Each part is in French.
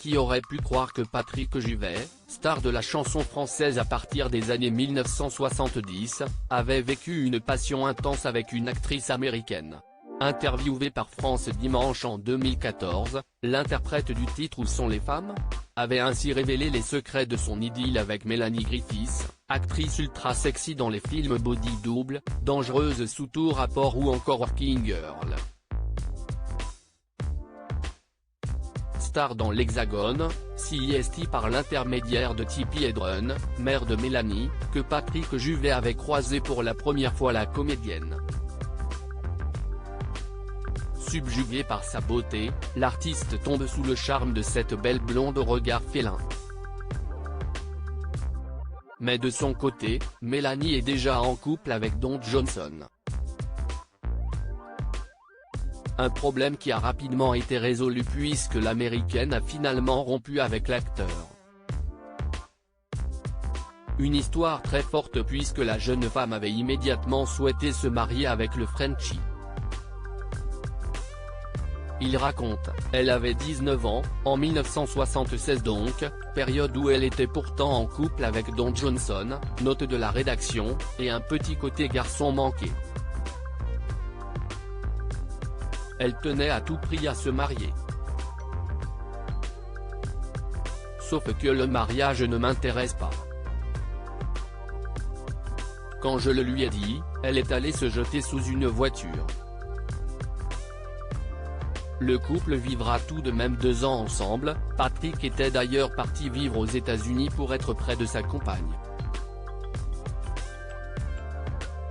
Qui aurait pu croire que Patrick Juvet, star de la chanson française à partir des années 1970, avait vécu une passion intense avec une actrice américaine. Interviewé par France Dimanche en 2014, l'interprète du titre Où sont les femmes avait ainsi révélé les secrets de son idylle avec Mélanie Griffiths, actrice ultra sexy dans les films Body Double, Dangereuse sous tout rapport ou encore Working Girl. Star dans l'Hexagone, CIST par l'intermédiaire de Tippi Hedren, mère de Mélanie, que Patrick Juvet avait croisé pour la première fois la comédienne. Subjugué par sa beauté, l'artiste tombe sous le charme de cette belle blonde au regard félin. Mais de son côté, Mélanie est déjà en couple avec Don Johnson. Un problème qui a rapidement été résolu puisque l'américaine a finalement rompu avec l'acteur. Une histoire très forte puisque la jeune femme avait immédiatement souhaité se marier avec le Frenchie. Il raconte, elle avait 19 ans, en 1976 donc, période où elle était pourtant en couple avec Don Johnson, note de la rédaction, et un petit côté garçon manqué. Elle tenait à tout prix à se marier. Sauf que le mariage ne m'intéresse pas. Quand je le lui ai dit, elle est allée se jeter sous une voiture. Le couple vivra tout de même 2 ans ensemble, Patrick était d'ailleurs parti vivre aux États-Unis pour être près de sa compagne.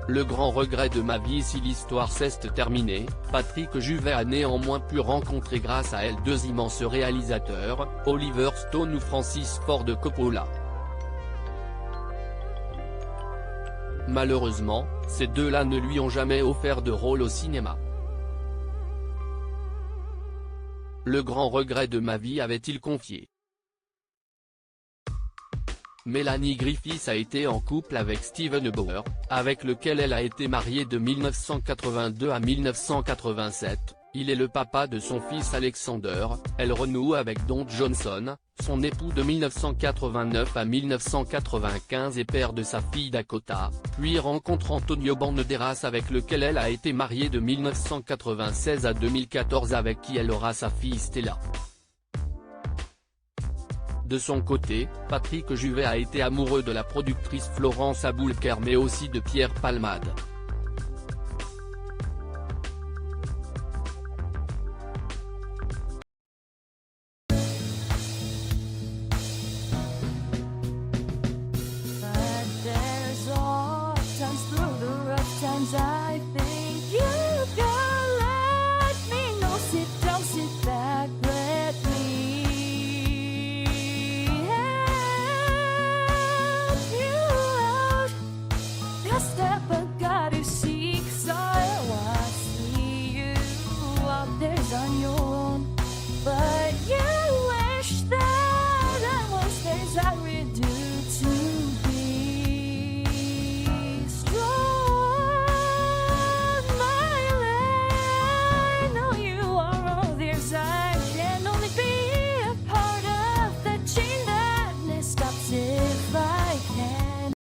Le grand regret de ma vie si l'histoire s'est terminée, Patrick Juvet a néanmoins pu rencontrer grâce à elle 2 immenses réalisateurs, Oliver Stone ou Francis Ford Coppola. Malheureusement, ces 2-là ne lui ont jamais offert de rôle au cinéma. Le grand regret de ma vie avait-il confié. Mélanie Griffiths a été en couple avec Steven Bauer, avec lequel elle a été mariée de 1982 à 1987, il est le papa de son fils Alexander, elle renoue avec Don Johnson, son époux de 1989 à 1995 et père de sa fille Dakota, puis rencontre Antonio Banderas avec lequel elle a été mariée de 1996 à 2014 avec qui elle aura sa fille Stella. De son côté, Patrick Juvet a été amoureux de la productrice Florence Aboulker mais aussi de Pierre Palmade. But there's all times through the rough times I feel